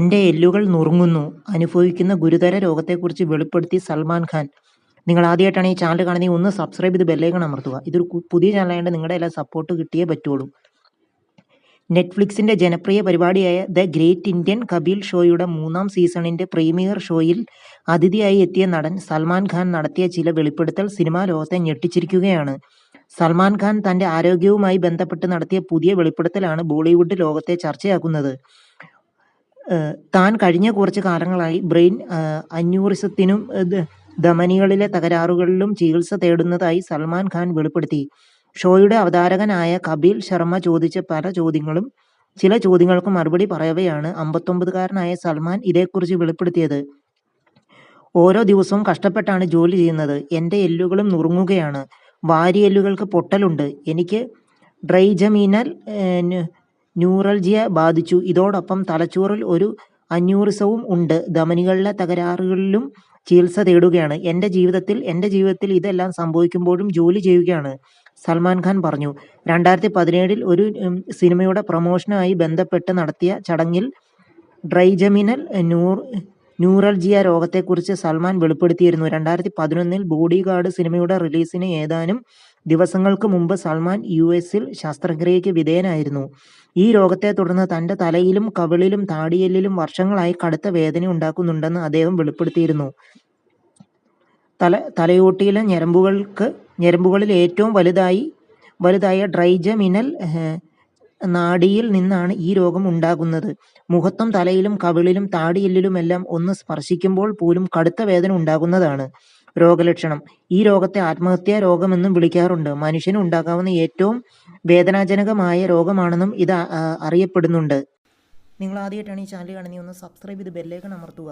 എൻ്റെ എല്ലുകൾ നുറുങ്ങുന്നു. അനുഭവിക്കുന്ന ഗുരുതര രോഗത്തെക്കുറിച്ച് വെളിപ്പെടുത്തി സൽമാൻ ഖാൻ. നിങ്ങൾ ആദ്യമായിട്ടാണ് ഈ ചാനൽ കാണുന്നതെങ്കിൽ ഒന്ന് സബ്സ്ക്രൈബ് ചെയ്ത് ബെല്ലൈക്കൺ അമർത്തുക. ഇതൊരു പുതിയ ചാനലായതുകൊണ്ട് നിങ്ങളുടെ എല്ലാ സപ്പോർട്ട് കിട്ടിയേ പറ്റുള്ളൂ. നെറ്റ്ഫ്ലിക്സിൻ്റെ ജനപ്രിയ പരിപാടിയായ ദ ഗ്രേറ്റ് ഇന്ത്യൻ കപിൽ ഷോയുടെ 3ാം സീസണിൻ്റെ പ്രീമിയർ ഷോയിൽ അതിഥിയായി എത്തിയ നടൻ സൽമാൻ ഖാൻ നടത്തിയ ചില വെളിപ്പെടുത്തൽ സിനിമാ ലോകത്തെ ഞെട്ടിച്ചിരിക്കുകയാണ്. സൽമാൻ ഖാൻ തൻ്റെ ആരോഗ്യവുമായി ബന്ധപ്പെട്ട് നടത്തിയ പുതിയ വെളിപ്പെടുത്തലാണ് ബോളിവുഡ് ലോകത്തെ ചർച്ചയാക്കുന്നത്. താൻ കഴിഞ്ഞ കുറച്ച് കാലങ്ങളായി ബ്രെയിൻ അന്യൂറിസത്തിനും ധമനികളിലെ തകരാറുകളിലും ചികിത്സ തേടുന്നതായി സൽമാൻ ഖാൻ വെളിപ്പെടുത്തി. ഷോയുടെ അവതാരകനായ കപിൽ ശർമ്മ ചോദിച്ച ചില ചോദ്യങ്ങൾക്ക് മറുപടി പറയവെയാണ് 59കാരനായ സൽമാൻ ഇതേക്കുറിച്ച് വെളിപ്പെടുത്തിയത്. ഓരോ ദിവസവും കഷ്ടപ്പെട്ടാണ് ജോലി ചെയ്യുന്നത്. എൻ്റെ എല്ലുകളും നുറുങ്ങുകയാണ്. വാരിയെല്ലുകൾക്ക് പൊട്ടലുണ്ട്. എനിക്ക് ട്രൈജമിനൽ ന്യൂറൽജിയ ബാധിച്ചു. ഇതോടൊപ്പം തലച്ചോറിൽ ഒരു അന്യൂറിസവും ഉണ്ട്. ധമനികളിലെ തകരാറുകളിലും ചികിത്സ തേടുകയാണ്. എൻ്റെ ജീവിതത്തിൽ ഇതെല്ലാം സംഭവിക്കുമ്പോഴും ജോലി ചെയ്യുകയാണ്, സൽമാൻ ഖാൻ പറഞ്ഞു. 2017 ഒരു സിനിമയുടെ പ്രമോഷനുമായി ബന്ധപ്പെട്ട് നടത്തിയ ചടങ്ങിൽ ട്രൈജമിനൽ ന്യൂറൽജിയ രോഗത്തെക്കുറിച്ച് സൽമാൻ വെളിപ്പെടുത്തിയിരുന്നു. 2011 ബോഡിഗാർഡ് സിനിമയുടെ റിലീസിന് ഏതാനും ദിവസങ്ങൾക്ക് മുമ്പ് സൽമാൻ US-ൽ ശസ്ത്രക്രിയയ്ക്ക് വിധേയനായിരുന്നു. ഈ രോഗത്തെ തുടർന്ന് തൻ്റെ തലയിലും കവിളിലും താടിയെല്ലിലും വർഷങ്ങളായി കടുത്ത വേദന ഉണ്ടാക്കുന്നുണ്ടെന്ന് അദ്ദേഹം വെളിപ്പെടുത്തിയിരുന്നു. തലയോട്ടിയിലെ ഞരമ്പുകളിൽ ഏറ്റവും വലുതായ ട്രൈജമിനൽ നാഡിയിൽ നിന്നാണ് ഈ രോഗം ഉണ്ടാകുന്നത്. മുഖത്തും തലയിലും കവിളിലും താടിയെല്ലിലുമെല്ലാം ഒന്ന് സ്പർശിക്കുമ്പോൾ പോലും കടുത്ത വേദന ഉണ്ടാകുന്നതാണ് രോഗലക്ഷണം. ഈ രോഗത്തെ ആത്മഹത്യാ രോഗമെന്നും വിളിക്കാറുണ്ട്. മനുഷ്യന് ഉണ്ടാകാവുന്ന ഏറ്റവും വേദനാജനകമായ രോഗമാണെന്നും ഇത് അറിയപ്പെടുന്നുണ്ട്. നിങ്ങൾ ആദ്യമായിട്ടാണ് ഈ ചാനൽ കാണുന്നതെങ്കിൽ ഒന്ന് സബ്സ്ക്രൈബ് ചെയ്ത് ബെല്ലൈക്കൺ അമർത്തുക.